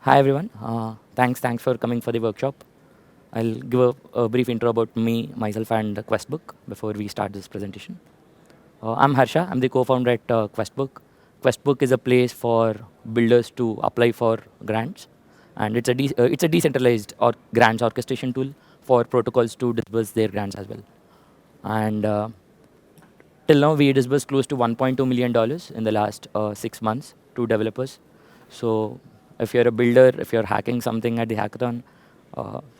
Hi everyone. Thanks for coming for the workshop. I'll give a brief intro about me, myself, and Questbook before we start this presentation. I'm Harsha. I'm the co-founder at Questbook. Questbook is a place for builders to apply for grants, and it's a decentralized or grants orchestration tool for protocols to disburse their grants as well. And till now, we disbursed close to $1.2 million in the last 6 months to developers. So if you're a builder, if you're hacking something at the hackathon,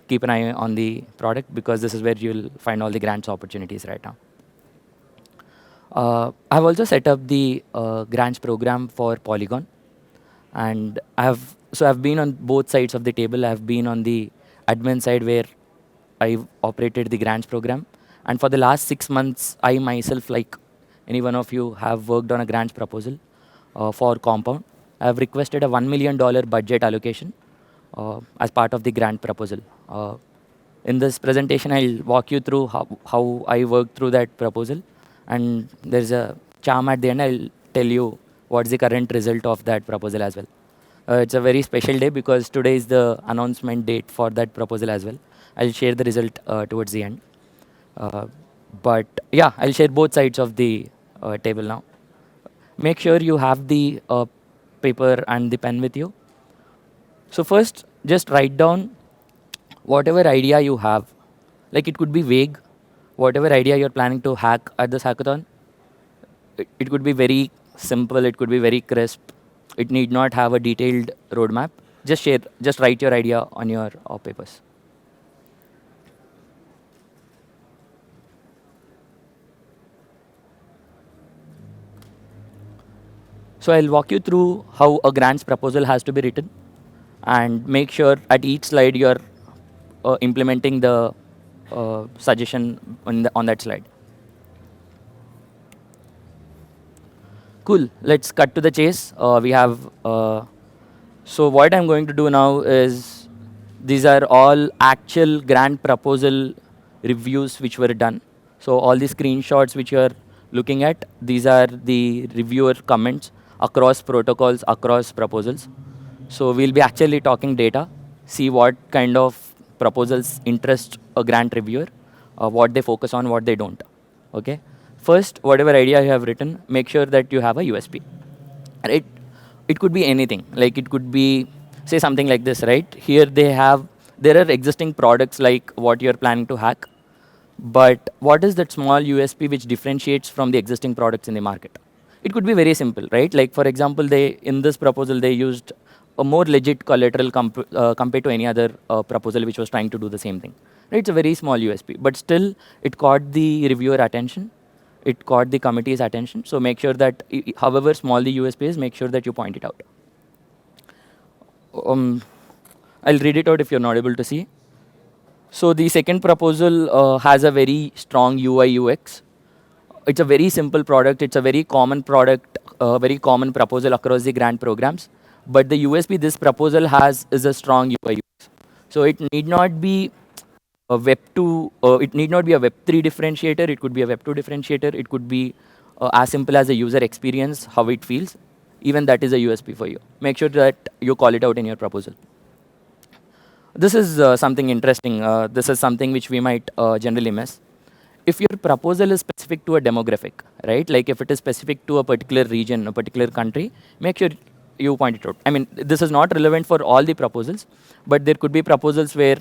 keep an eye on the product because this is where you'll find all the grants opportunities right now. I've also set up the grants program for Polygon, and I've been on both sides of the table. I've been on the admin side where I've operated the grants program, and for the last 6 months, I myself, like any one of you, have worked on a grants proposal for Compound. I've requested a $1 million budget allocation as part of the grant proposal. In this presentation, I'll walk you through how I worked through that proposal, and there's a charm at the end. I'll tell you what's the current result of that proposal as well. It's a very special day because today is the announcement date for that proposal as well. I'll share the result towards the end. But yeah, I'll share both sides of the table now. Make sure you have the paper and the pen with you. So first, just write down whatever idea you have. Like it could be vague, whatever idea you're planning to hack at this hackathon. It could be very simple, it could be very crisp. It need not have a detailed roadmap. Just write your idea on your papers. So I'll walk you through how a grants proposal has to be written, and make sure at each slide you're implementing the suggestion on that slide. Cool. Let's cut to the chase. We have. So what I'm going to do now is these are all actual grant proposal reviews which were done. So all the screenshots which you are looking at, these are the reviewer comments across protocols, across proposals. So we'll be actually talking data, see what kind of proposals interest a grant reviewer, what they focus on, what they don't. Okay. First, whatever idea you have written, make sure that you have a USP. Right? It could be anything. Like it could be, say something like this, right? Here there are existing products like what you're planning to hack. But what is that small USP which differentiates from the existing products in the market? It could be very simple, right? Like for example, in this proposal, they used a more legit collateral compared to any other proposal which was trying to do the same thing. Right? It's a very small USP, but still it caught the reviewer attention. It caught the committee's attention. So make sure that however small the USP is, make sure that you point it out. I'll read it out if you're not able to see. So the second proposal has a very strong UI UX. It's a very simple product. It's a very common product, very common proposal across the grant programs. But the USP this proposal has is a strong UI UX. So it need not be a Web2, it need not be a Web3 differentiator. It could be a Web2 differentiator. It could be as simple as a user experience, how it feels. Even that is a USP for you. Make sure that you call it out in your proposal. This is something interesting. This is something which we might generally miss. If your proposal is specific to a demographic, right? Like if it is specific to a particular region, a particular country, make sure you point it out. I mean, this is not relevant for all the proposals, but there could be proposals where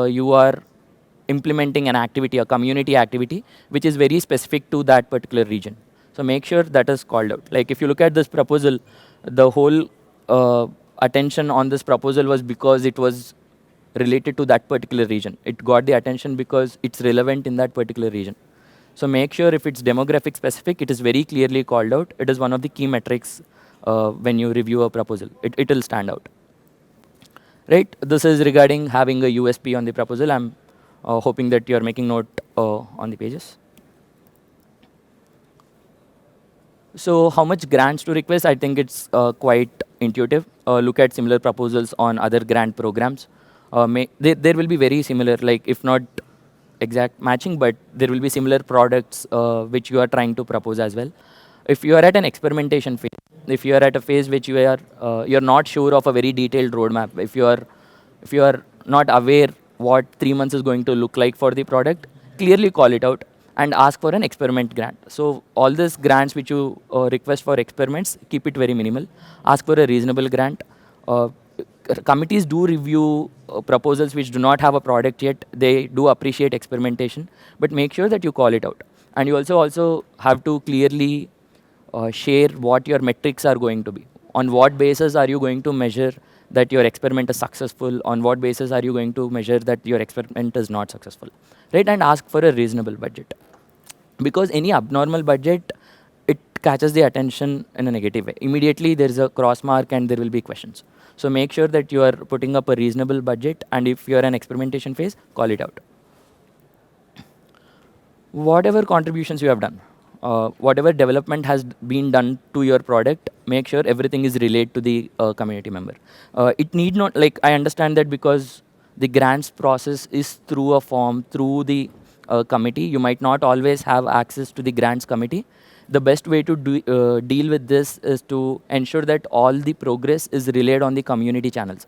you are implementing an activity, a community activity, which is very specific to that particular region. So make sure that is called out. Like if you look at this proposal, the whole attention on this proposal was because it was related to that particular region. It got the attention because it's relevant in that particular region. So make sure if it's demographic specific, it is very clearly called out. It is one of the key metrics when you review a proposal. It will stand out. Right? This is regarding having a USP on the proposal. I'm hoping that you're making note on the pages. So how much grants to request? I think it's quite intuitive. Look at similar proposals on other grant programs. There will be very similar, like if not exact matching, but there will be similar products which you are trying to propose as well. If you are at an experimentation phase, if you are at a phase which you're not sure of a very detailed roadmap, if you are not aware what 3 months is going to look like for the product, clearly call it out and ask for an experiment grant. So all these grants which you request for experiments, keep it very minimal. Ask for a reasonable grant. Uh, Committees do review proposals which do not have a product yet. They do appreciate experimentation, but make sure that you call it out. And you also have to clearly share what your metrics are going to be. On what basis are you going to measure that your experiment is successful? On what basis are you going to measure that your experiment is not successful? Right? And ask for a reasonable budget. Because any abnormal budget, it catches the attention in a negative way. Immediately there is a cross mark and there will be questions. So make sure that you are putting up a reasonable budget, and if you are an experimentation phase, call it out. Whatever contributions you have done, whatever development has been done to your product, make sure everything is relayed to the community member. It need not, like, I understand that because the grants process is through a form, through the committee, you might not always have access to the grants committee. The best way to deal with this is to ensure that all the progress is relayed on the community channels.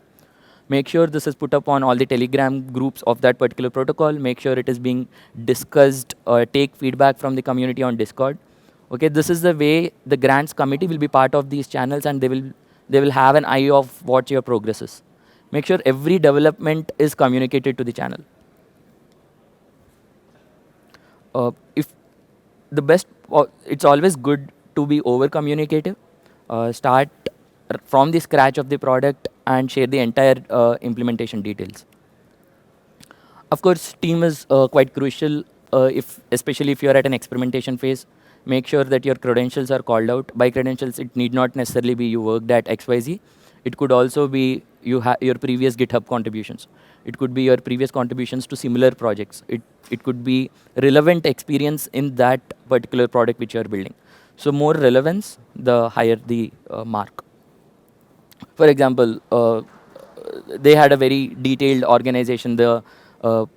Make sure this is put up on all the Telegram groups of that particular protocol. Make sure it is being discussed, take feedback from the community on Discord. Okay, this is the way the grants committee will be part of these channels, and they will have an eye of what your progress is. Make sure every development is communicated to the channel. If the best, it's always good to be over communicative. Start from the scratch of the product and share the entire implementation details. Of course, team is quite crucial, especially if you are at an experimentation phase. Make sure that your credentials are called out. By credentials, it need not necessarily be you worked at XYZ. It could also be your previous GitHub contributions. It could be your previous contributions to similar projects. It could be relevant experience in that particular product which you are building. So more relevance, the higher the mark. For example, they had a very detailed organization. The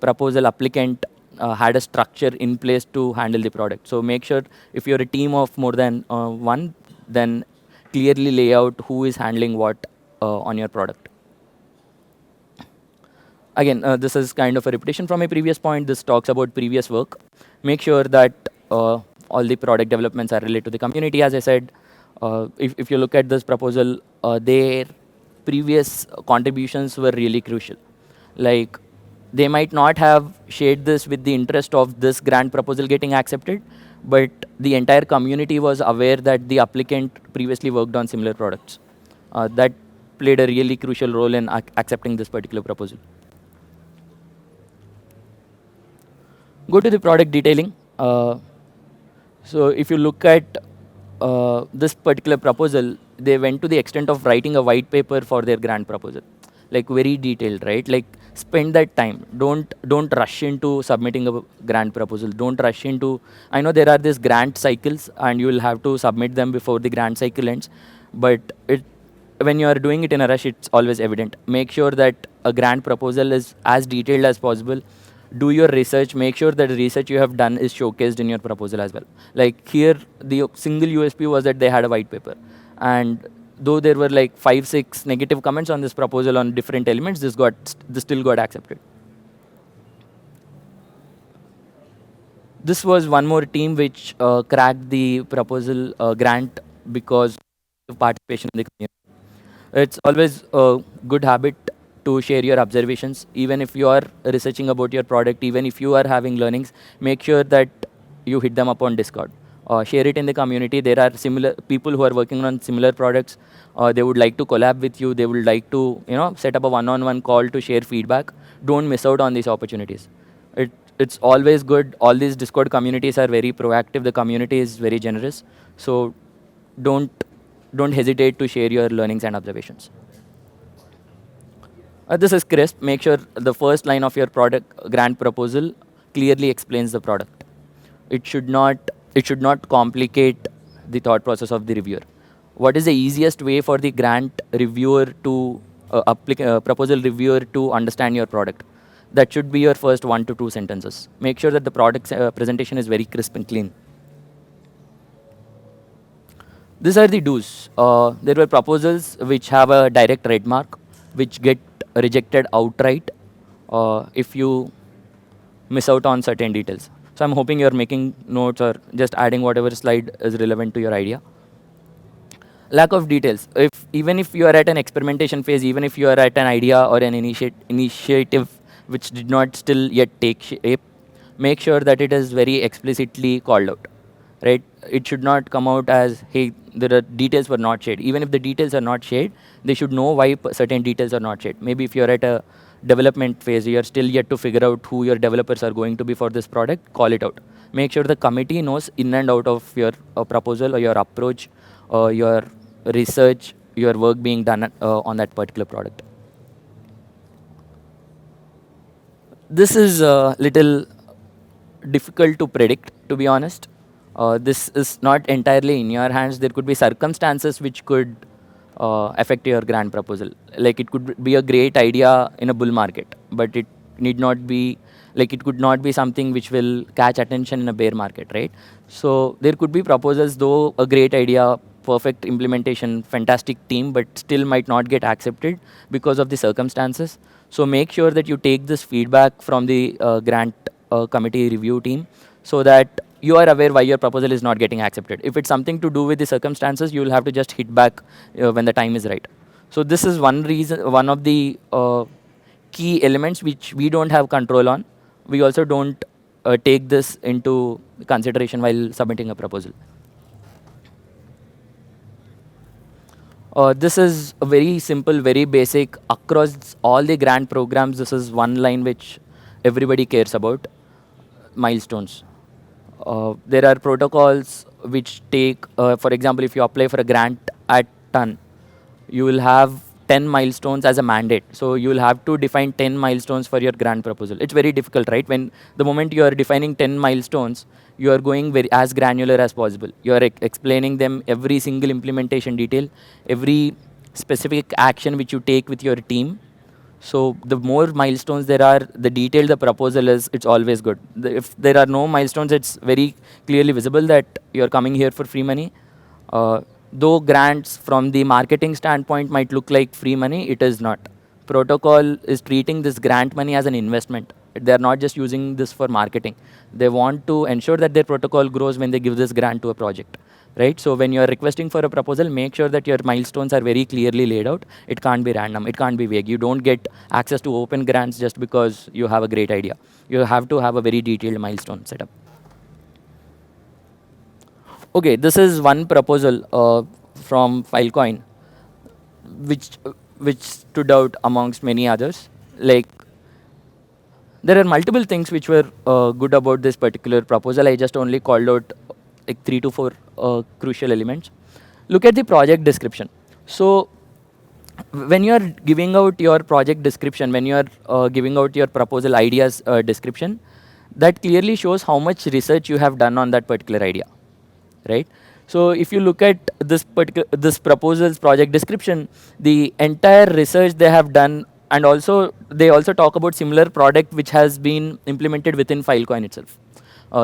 proposal applicant had a structure in place to handle the product. So make sure if you're a team of more than one, then clearly lay out who is handling what on your product. Again, this is kind of a repetition from a previous point. This talks about previous work. Make sure that all the product developments are related to the community. As I said, if you look at this proposal, their previous contributions were really crucial. Like, they might not have shared this with the interest of this grant proposal getting accepted, but the entire community was aware that the applicant previously worked on similar products. That played a really crucial role in accepting this particular proposal. Go to the product detailing. So if you look at this particular proposal, they went to the extent of writing a white paper for their grant proposal, like very detailed, right? Like, spend that time. Don't rush into submitting a grant proposal. Don't rush into. I know there are these grant cycles, and you will have to submit them before the grant cycle ends. But when you are doing it in a rush, it's always evident. Make sure that a grant proposal is as detailed as possible. Do your research. Make sure that the research you have done is showcased in your proposal as well. Like here, the single USP was that they had a white paper, and though there were like 5-6 negative comments on this proposal on different elements, this still got accepted. This was one more team which cracked the proposal grant because of participation in the community. It's always a good habit to share your observations. Even if you are researching about your product, even if you are having learnings, make sure that you hit them up on Discord. Share it in the community. There are similar people who are working on similar products. They would like to collab with you. They would like to, set up a one-on-one call to share feedback. Don't miss out on these opportunities. It's always good. All these Discord communities are very proactive. The community is very generous. So don't hesitate to share your learnings and observations. This is crisp. Make sure the first line of your product grant proposal clearly explains the product. It should not complicate the thought process of the reviewer. What is the easiest way for the grant reviewer to proposal reviewer to understand your product? That should be your first 1 to 2 sentences. Make sure that the product presentation is very crisp and clean. These are the do's. There were proposals which have a direct red mark, which get rejected outright if you miss out on certain details. So I'm hoping you're making notes or just adding whatever slide is relevant to your idea. Lack of details. Even if you are at an experimentation phase, even if you are at an idea or an initiative which did not still yet take shape, make sure that it is very explicitly called out, right? It should not come out as, hey, there are details were not shared. Even if the details are not shared, they should know why certain details are not shared. Maybe if you're at a development phase, you're still yet to figure out who your developers are going to be for this product, call it out. Make sure the committee knows in and out of your proposal or your approach or your research, your work being done on that particular product. This is a little difficult to predict, to be honest. This is not entirely in your hands. There could be circumstances which could affect your grant proposal. Like it could be a great idea in a bull market, but it need not be, like it could not be something which will catch attention in a bear market, right? So there could be proposals, though a great idea, perfect implementation, fantastic team, but still might not get accepted because of the circumstances. So make sure that you take this feedback from the grant committee review team so that you are aware why your proposal is not getting accepted. If it's something to do with the circumstances, you will have to just hit back when the time is right. So this is one reason, one of the key elements which we don't have control on. We also don't take this into consideration while submitting a proposal. This is a very simple, very basic. Across all the grant programs, this is one line which everybody cares about: milestones. There are protocols which take, for example, if you apply for a grant at TON, you will have 10 milestones as a mandate. So you will have to define 10 milestones for your grant proposal. It's very difficult, right? When the moment you are defining 10 milestones, you are going very as granular as possible. You are explaining them every single implementation detail, every specific action which you take with your team. So the more milestones there are, the detailed the proposal is, it's always good. If there are no milestones, it's very clearly visible that you're coming here for free money. Though grants from the marketing standpoint might look like free money, it is not. Protocol is treating this grant money as an investment. They're not just using this for marketing. They want to ensure that their protocol grows when they give this grant to a project, right? So when you're requesting for a proposal, make sure that your milestones are very clearly laid out. It can't be random. It can't be vague. You don't get access to open grants just because you have a great idea. You have to have a very detailed milestone setup. Okay, this is one proposal from Filecoin, which stood out amongst many others. Like, there are multiple things which were good about this particular proposal. I just only called out like 3 to 4 crucial elements. Look at the project description. So when you are giving out your project description, when you are giving out your proposal ideas description, that clearly shows how much research you have done on that particular idea, right? So if you look at this proposal's project description, the entire research they have done, and also they also talk about similar product which has been implemented within Filecoin itself.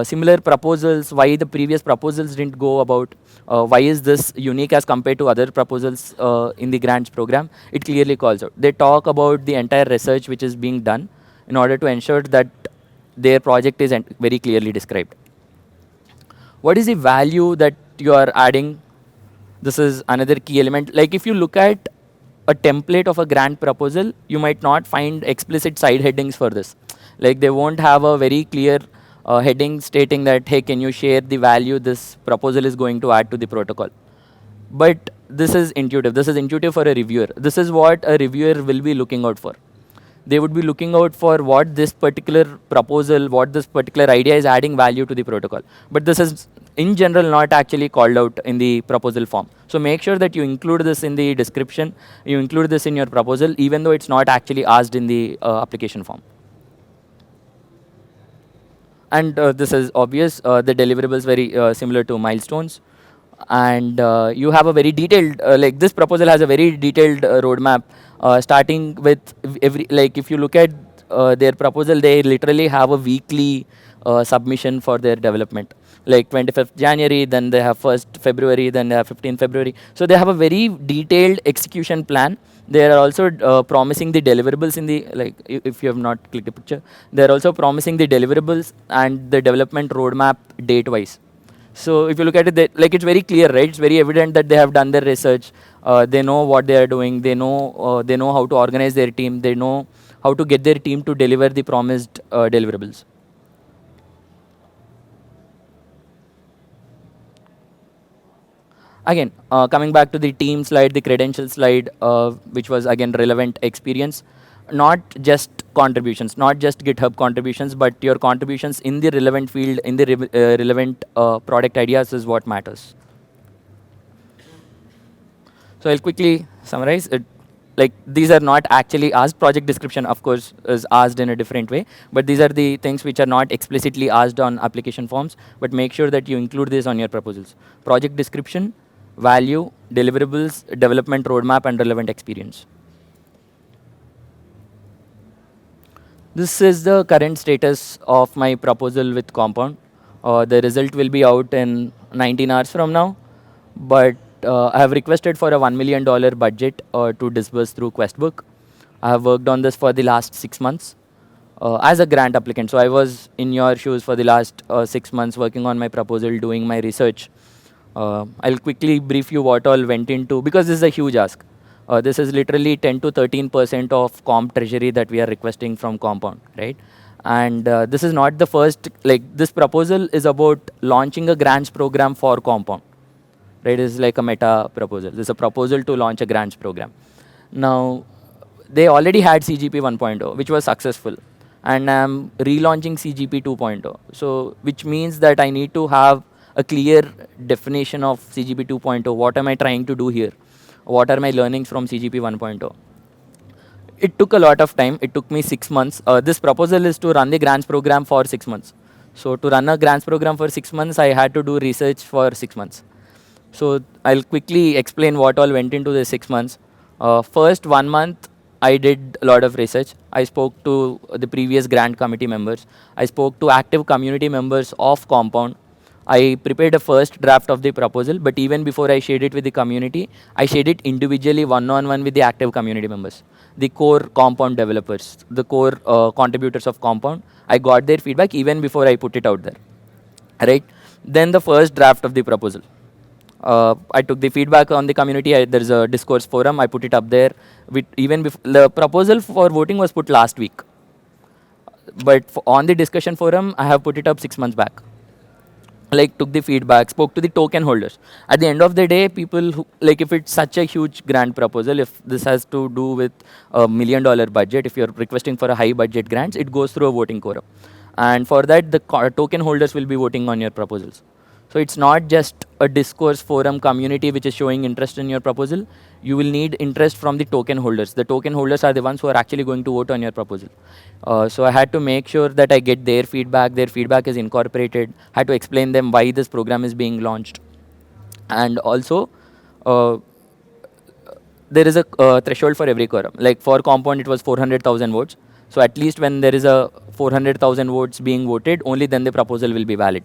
Similar proposals, why the previous proposals didn't go about, why is this unique as compared to other proposals in the grants program, it clearly calls out. They talk about the entire research which is being done in order to ensure that their project is very clearly described. What is the value that you are adding? This is another key element. Like if you look at a template of a grant proposal, you might not find explicit side headings for this. Like they won't have a very clear heading stating that, hey, can you share the value this proposal is going to add to the protocol? But this is intuitive. This is intuitive for a reviewer. This is what a reviewer will be looking out for. They would be looking out for what this particular proposal, what this particular idea is adding value to the protocol. But this is in general not actually called out in the proposal form. So make sure that you include this in the description, you include this in your proposal, even though it's not actually asked in the application form. And this is obvious, the deliverables very similar to milestones. And you have a very detailed, like this proposal has a very detailed roadmap, starting with every, like if you look at their proposal, they literally have a weekly submission for their development. like 25th January, then they have 1st February, then they have 15th February. So they have a very detailed execution plan. They are also promising the deliverables in the, like, if you have not clicked the picture, they are also promising the deliverables and the development roadmap date-wise. So if you look at it, like, it's very clear, right? It's very evident that they have done their research. They know what they are doing. They know how to organize their team. They know how to get their team to deliver the promised deliverables. Again, coming back to the team slide, the credential slide, which was again relevant experience, not just contributions, not just GitHub contributions, but your contributions in the relevant field, in the relevant product ideas is what matters. So I'll quickly summarize it. Like, these are not actually asked. Project description, of course, is asked in a different way, but these are the things which are not explicitly asked on application forms, but make sure that you include this on your proposals. Project description, value, deliverables, development roadmap, and relevant experience. This is the current status of my proposal with Compound. The result will be out in 19 hours from now, but I have requested for a $1 million budget to disburse through Questbook. I have worked on this for the last 6 months as a grant applicant. So I was in your shoes for the last 6 months working on my proposal, doing my research. I'll quickly brief you what all went into, because this is a huge ask. This is literally 10 to 13% of comp treasury that we are requesting from Compound, right? And this is not the first, like, this proposal is about launching a grants program for Compound, right? It's like a meta proposal. This is a proposal to launch a grants program. Now, they already had CGP 1.0, which was successful. And I'm relaunching CGP 2.0. So, which means that I need to have a clear definition of CGP 2.0. What am I trying to do here? What are my learnings from CGP 1.0? It took a lot of time. It took me 6 months. This proposal is to run the grants program for 6 months. So to run a grants program for 6 months, I had to do research for 6 months. So I'll quickly explain what all went into the 6 months. First 1 month, I did a lot of research. I spoke to the previous grant committee members. I spoke to active community members of Compound. I prepared a first draft of the proposal, but even before I shared it with the community, I shared it individually one-on-one with the active community members, the core Compound developers, the core contributors of Compound. I got their feedback even before I put it out there, right? Then the first draft of the proposal. I took the feedback on the community. There's a discourse forum. I put it up there. Even before the proposal for voting was put last week, but on the discussion forum, I have put it up 6 months back. Like, took the feedback, spoke to the token holders. At the end of the day, people who, like, if it's such a huge grant proposal, if this has to do with $1 million budget, if you're requesting for a high budget grants, it goes through a voting quorum. And for that, the token holders will be voting on your proposals. So it's not just a discourse forum community which is showing interest in your proposal. You will need interest from the token holders. The token holders are the ones who are actually going to vote on your proposal. So I had to make sure that I get their feedback. Their feedback is incorporated. I had to explain them why this program is being launched. And also, there is a threshold for every quorum. Like, for Compound, it was 400,000 votes. So at least when there is a 400,000 votes being voted, only then the proposal will be valid.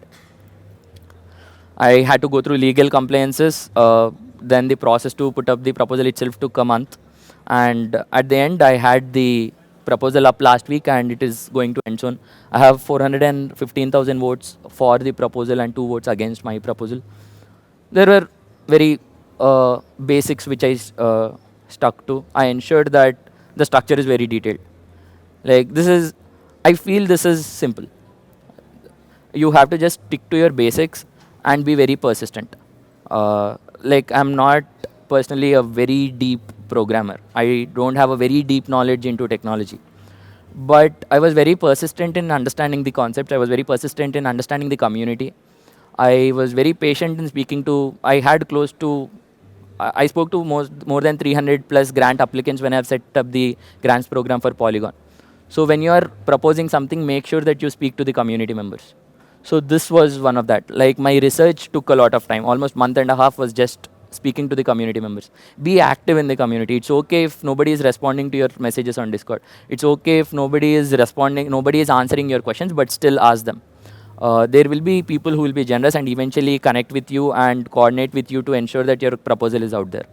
I had to go through legal compliances. Then the process to put up the proposal itself took a month. And at the end, I had the proposal up last week, and it is going to end soon. I have 415,000 votes for the proposal and 2 votes against my proposal. There were very basics which I stuck to. I ensured that the structure is very detailed. Like, this is, I feel this is simple. You have to just stick to your basics and be very persistent. Like, I'm not personally a very deep programmer. I don't have a very deep knowledge into technology. But I was very persistent in understanding the concept. I was very persistent in understanding the community. I was very patient in speaking to, I had close to, I spoke to more than 300 plus grant applicants when I've set up the grants program for Polygon. So when you are proposing something, make sure that you speak to the community members. So this was one of that. Like, my research took a lot of time. Almost month and a half was just speaking to the community members. Be active in the community. It's okay if nobody is responding to your messages on Discord. It's okay if nobody is responding, nobody is answering your questions, but still ask them. there will be people who will be generous and eventually connect with you and coordinate with you to ensure that your proposal is out there.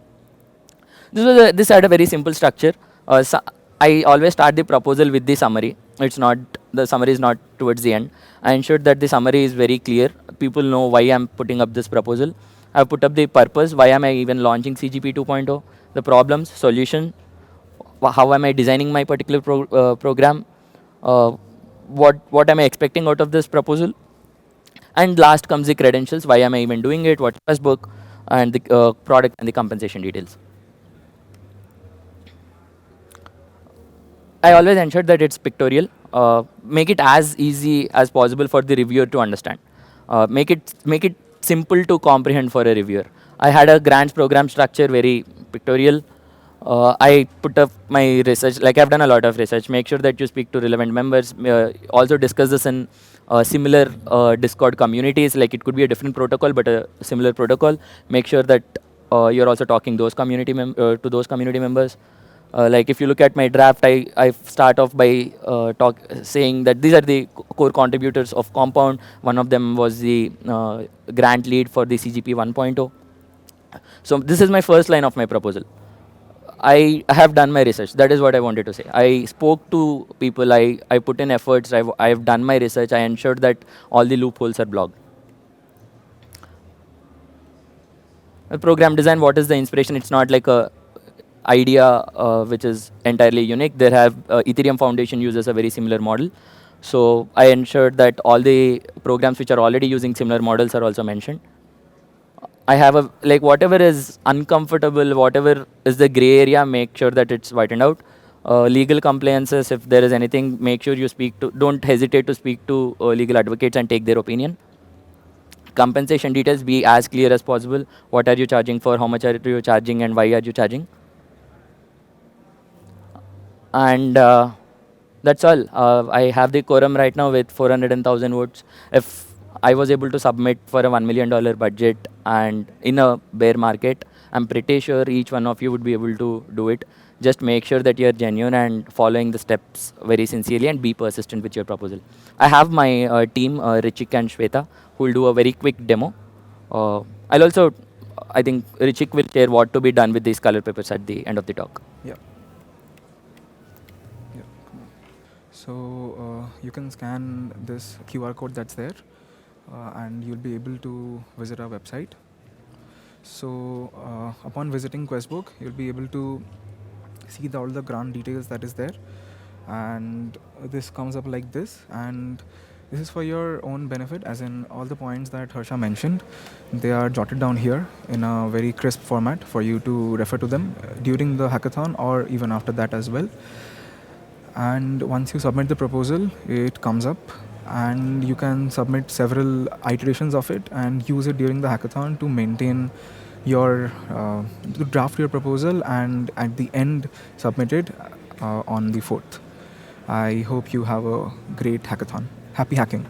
This had a very simple structure. I always start the proposal with the summary. The summary is not towards the end. I ensured that the summary is very clear. People know why I'm putting up this proposal. I've put up the purpose. Why am I even launching CGP 2.0? The problems, solution. How am I designing my particular program? Uh, what am I expecting out of this proposal? And last comes the credentials. Why am I even doing it? What's Questbook? And the product and the compensation details. I always ensure that it's pictorial. Make it as easy as possible for the reviewer to understand. Make it simple to comprehend for a reviewer. I had a grants program structure, very pictorial. I put up my research, like I've done a lot of research. Make sure that you speak to relevant members. Also discuss this in similar Discord communities. Like it could be a different protocol, but a similar protocol. Make sure that you're also talking those to those community members. Like if you look at my draft, I start off by saying that these are the core contributors of Compound. One of them was the grant lead for the CGP 1.0. So this is my first line of my proposal. I have done my research. That is what I wanted to say. I spoke to people. I put in efforts. I have done my research. I ensured that all the loopholes are blocked. Program design, what is the inspiration? It's not like a idea which is entirely unique. There have Ethereum Foundation uses a very similar model. So I ensured that all the programs which are already using similar models are also mentioned. I have whatever is uncomfortable, whatever is the gray area, make sure that it's whitened out. Legal compliances, if there is anything, make sure you don't hesitate to speak to legal advocates and take their opinion. Compensation details, be as clear as possible. What are you charging for? How much are you charging and why are you charging? And that's all. I have the quorum right now with 400,000 votes. If I was able to submit for a $1 million budget and in a bear market, I'm pretty sure each one of you would be able to do it. Just make sure that you're genuine and following the steps very sincerely and be persistent with your proposal. I have my team, Richik and Shweta, who will do a very quick demo. I'll also, I think Richik will share what to be done with these color papers at the end of the talk. Yeah. So you can scan this QR code that's there and you'll be able to visit our website. So upon visiting Questbook, you'll be able to see all the grant details that is there, and this comes up like this, and this is for your own benefit, as in all the points that Harsha mentioned, they are jotted down here in a very crisp format for you to refer to them during the hackathon or even after that as well. And once you submit the proposal, it comes up and you can submit several iterations of it and use it during the hackathon to maintain your to draft your proposal and at the end submit it on the 4th. I hope you have a great hackathon. Happy hacking.